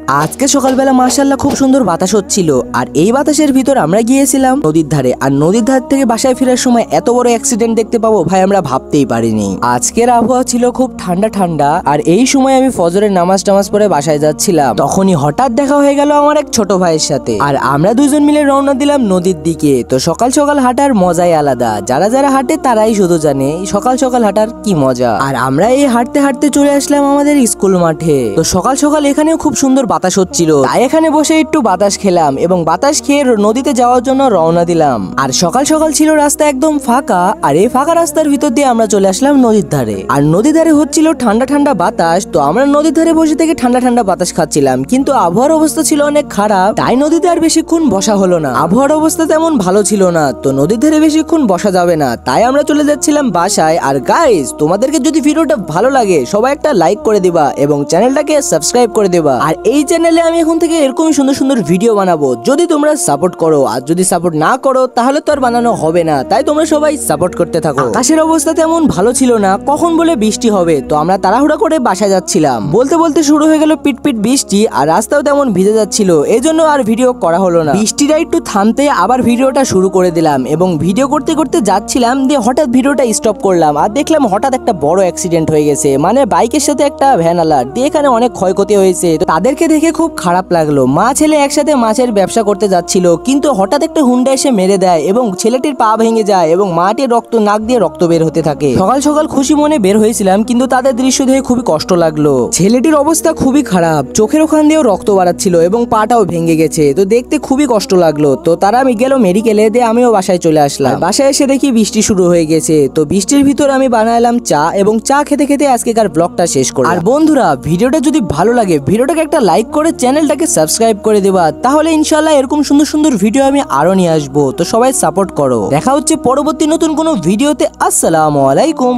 আজকে সকালবেলা মাশাআল্লাহ খুব সুন্দর বাতাস হচ্ছিল, আর এই বাতাসের ভিতর আমরা গিয়েছিলাম নদীর ধারে। আর নদীর ধার থেকে বাসায় ফেরার সময় এত বড় অ্যাক্সিডেন্ট দেখতে পাবো ভাই আমরা ভাবতেই পারিনি। আজকের আবহাওয়া ছিল খুব ঠান্ডা ঠান্ডা, আর এই সময় আমি ফজরের নামাজ টামাজ পড়ে বাসায় যাচ্ছিলাম, তখনই হঠাৎ দেখা হয়ে গেল আমার এক ছোট ভাইয়ের সাথে। আর আমরা দুজন মিলে রওনা দিলাম নদীর দিকে। তো সকাল সকাল হাঁটার মজাই আলাদা, যারা যারা হাঁটে তারাই শুধু জানে সকাল সকাল হাঁটার কি মজা। আর আমরা এই হাঁটতে হাঁটতে চলে আসলাম আমাদের স্কুল মাঠে। তো সকাল সকাল এখানেও খুব সুন্দর বাতাস হচ্ছিল, তাই এখানে বসে একটু বাতাস খেলাম এবং বাতাস খেয়ে নদীতে যাওয়ার জন্য রওনা দিলাম। আর সকাল সকাল ছিল রাস্তা একদম ফাঁকা, আর এই ফাঁকা রাস্তার ভিতর দিয়ে আমরা চলে আসলাম নদীর ধারে। আর নদীর ধারে হচ্ছিল ঠান্ডা ঠান্ডা বাতাস, তো আমরা নদীর ধারে বসে থেকে ঠান্ডা ঠান্ডা বাতাস খাচ্ছিলাম। কিন্তু আবহাওয়ার অবস্থা ছিল অনেক খারাপ, তাই নদীতে আর বেশিক্ষণ বসা হলো না। আবহাওয়ার অবস্থা তেমন ভালো ছিল না, তো নদীর ধারে বেশিক্ষণ বসা যাবে না, তাই আমরা চলে যাচ্ছিলাম বাসায়। আর গাইস, তোমাদেরকে যদি ভিডিওটা ভালো লাগে সবাই একটা লাইক করে দিবা এবং চ্যানেলটাকে সাবস্ক্রাইব করে দিবা। আর এই চ্যানেলে আমি এখন থেকে এরকমই সুন্দর সুন্দর ভিডিও বানাবো যদি তোমরা সাপোর্ট করো, আর যদি সাপোর্ট না করো তাহলে তো আর বানানো হবে না। তাই তোমরা সবাই সাপোর্ট করতে থাকো। আকাশের অবস্থা তেমন ভালো ছিল না, কখন বলে বৃষ্টি হবে, তো আমরা তাড়াহুড়া করে বাসায় যাচ্ছিলাম। বলতে বলতে শুরু হয়ে গেল পিটপিট বৃষ্টি, আর রাস্তাও তেমন ভিজে যাচ্ছিল, এই জন্য আর ভিডিও করা হলো না। বৃষ্টিটা একটু থামতে আবার ভিডিওটা শুরু করে দিলাম এবং ভিডিও করতে করতে যাচ্ছিলাম, দিয়ে হঠাৎ ভিডিওটা স্টপ করলাম আর দেখলাম হঠাৎ একটা বড় অ্যাক্সিডেন্ট হয়ে গেছে, মানে বাইকের সাথে একটা ভ্যান আলার, দিয়ে এখানে অনেক ক্ষয়ক্ষতি হয়েছে। তো তাদেরকে দেখে খুব খারাপ লাগলো। মা ছেলে একসাথে মাছের ব্যবসা করতে যাচ্ছিল, কিন্তু হঠাৎ একটা হুন্ডা এসে মেরে দেয় এবং ছেলেটির পা ভেঙে যায় এবং মাটির রক্ত, নাক দিয়ে রক্ত বের হতে থাকে। সকাল সকাল খুশি মনে বের হয়েছিলাম, কিন্তু তাদের দৃশ্য দেখে খুবই কষ্ট লাগলো। ছেলেটির অবস্থা খুবই খারাপ, চোখের ওখান দিয়েও রক্ত বাড়াচ্ছিল এবং পাটাও ভেঙে গেছে, তো দেখতে খুবই কষ্ট লাগলো। তো তারা আমি গেল মেডিকেলে, দিয়ে আমিও বাসায় চলে আসলাম। বাসায় এসে দেখি বৃষ্টি শুরু হয়ে গেছে, তো বৃষ্টির ভিতর আমি বানালাম চা এবং চা খেতে খেতে আজকেকার ব্লগটা শেষ করলাম। আর বন্ধুরা, ভিডিওটা যদি ভালো লাগে ভিডিওটাকে একটা লাইক করে চ্যানেলটাকে সাবস্ক্রাইব করে দেবা, তাহলে ইনশাআল্লাহ এরকম সুন্দর সুন্দর ভিডিও আমি আরো নিয়ে আসবো। তো সবাই সাপোর্ট করো। দেখা হচ্ছে পরবর্তী নতুন কোনো ভিডিওতে। আসসালামু আলাইকুম।